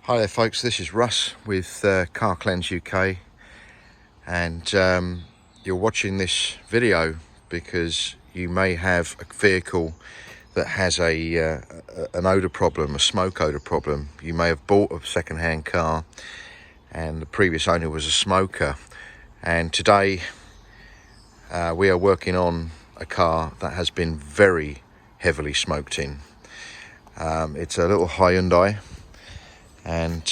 Hi there folks, this is Russ with Car Cleanse UK, and you're watching this video because you may have a vehicle that has an odour problem, a smoke odour problem. You may have bought a second-hand car and the previous owner was a smoker, and today we are working on a car that has been very heavily smoked in. It's a little Hyundai, and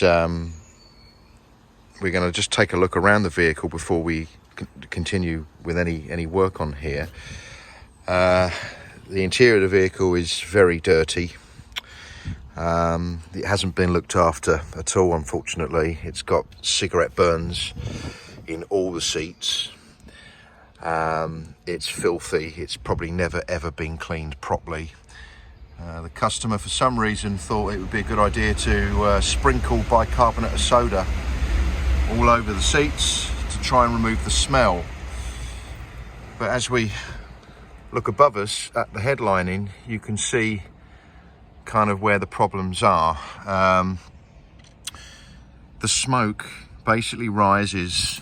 we're going to just take a look around the vehicle before we continue with any work on here. The interior of the vehicle is very dirty. It hasn't been looked after at all, unfortunately. It's got cigarette burns in all the seats. It's filthy. It's probably never ever been cleaned properly. The customer, for some reason, thought it would be a good idea to sprinkle bicarbonate of soda all over the seats to try and remove the smell. But as we look above us at the headlining, you can see kind of where the problems are. The smoke basically rises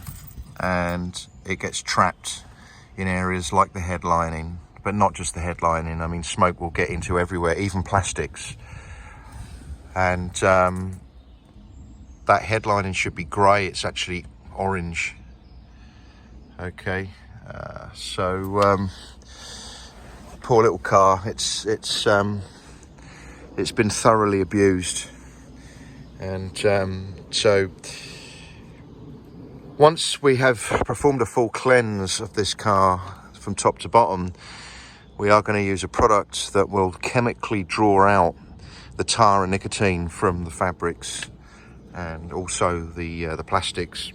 and it gets trapped in areas like the headlining. But not just the headlining. I mean, smoke will get into everywhere, even plastics. And that headlining should be grey. It's actually orange. Okay, poor little car. It's been thoroughly abused, and so once we have performed a full cleanse of this car from top to bottom, we are going to use a product that will chemically draw out the tar and nicotine from the fabrics and also the plastics.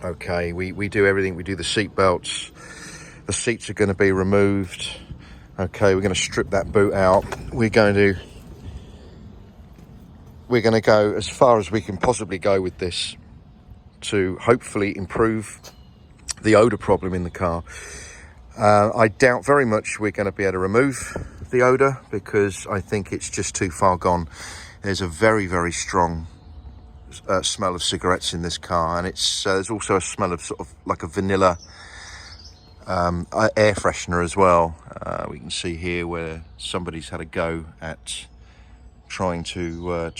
Okay, we do everything. We do the seat belts. The seats are going to be removed. Okay, we're going to strip that boot out. We're going to go as far as we can possibly go with this to hopefully improve the odour problem in the car. I doubt very much we're going to be able to remove the odour because I think it's just too far gone. There's a very, very strong smell of cigarettes in this car, and there's also a smell of sort of like a vanilla air freshener as well. We can see here where somebody's had a go at trying to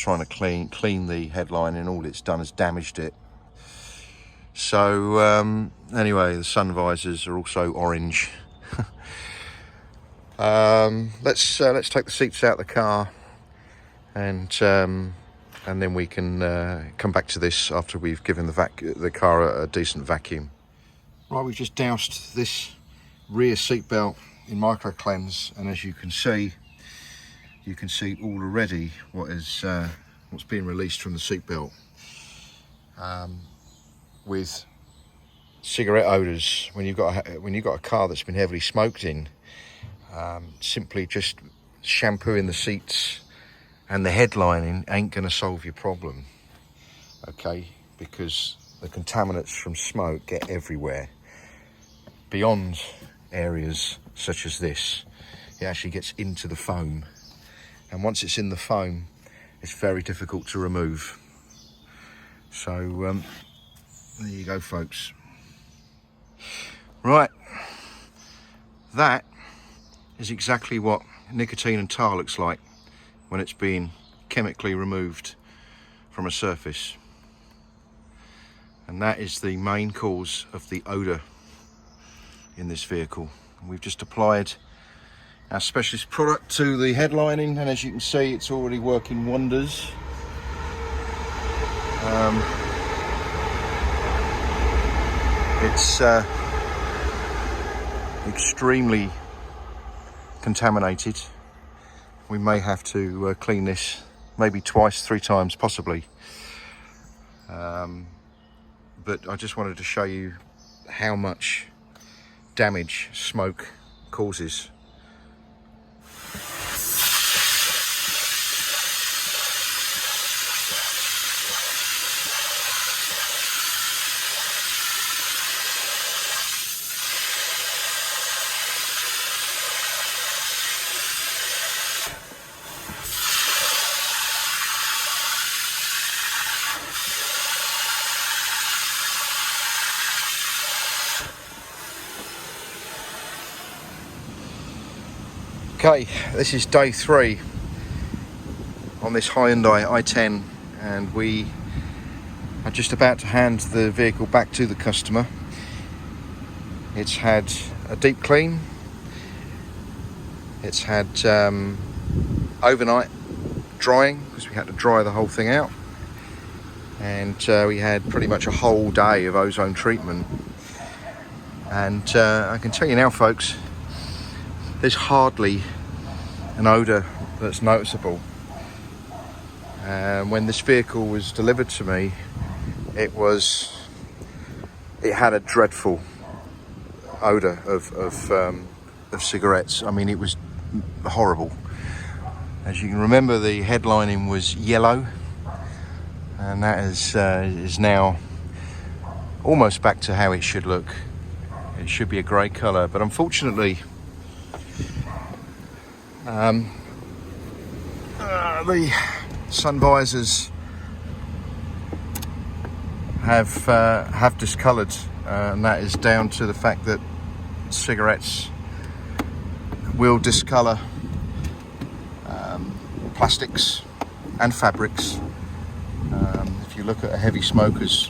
clean the headline, and all it's done is damaged it. So anyway, the sun visors are also orange. Let's take the seats out of the car, and then we can come back to this after we've given the car a decent vacuum. Right, we've just doused this rear seat belt in micro cleanse, and as you can see already what's being released from the seat belt. With cigarette odours, when you've got a car that's been heavily smoked in, simply just shampooing the seats and the headlining ain't going to solve your problem. Okay, because the contaminants from smoke get everywhere, beyond areas such as this. It actually gets into the foam, and once it's in the foam, it's very difficult to remove. So there you go, folks. Right, that is exactly what nicotine and tar looks like when it's been chemically removed from a surface. And that is the main cause of the odour in this vehicle. We've just applied our specialist product to the headlining, and as you can see, it's already working wonders. It's extremely contaminated. We may have to clean this maybe twice, 3 times possibly. But I just wanted to show you how much damage smoke causes. Okay, this is day 3 on this Hyundai i10, and we are just about to hand the vehicle back to the customer. It's had a deep clean, it's had overnight drying because we had to dry the whole thing out, and we had pretty much a whole day of ozone treatment. And I can tell you now, folks, there's hardly an odour that's noticeable. When this vehicle was delivered to me, it had a dreadful odour of cigarettes. I mean, it was horrible. As you can remember, the headlining was yellow, and that is now almost back to how it should look. It should be a grey colour, but unfortunately the sun visors have discoloured, and that is down to the fact that cigarettes will discolour plastics and fabrics. If you look at a heavy smoker's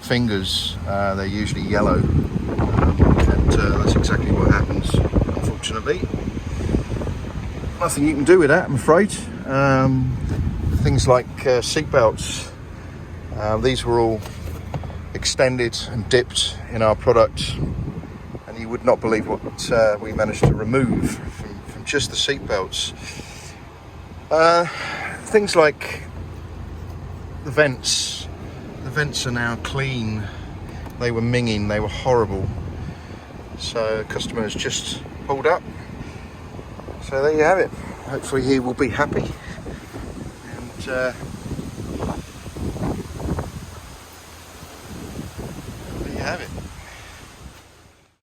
fingers, they're usually yellow, and that's exactly what happens, unfortunately. Nothing you can do with that, I'm afraid. Things like seat belts, these were all extended and dipped in our product, and you would not believe what we managed to remove from just the seat belts. Things like the vents are now clean. They were minging, they were horrible. So customers just pulled up. So there you have it. Hopefully he will be happy, and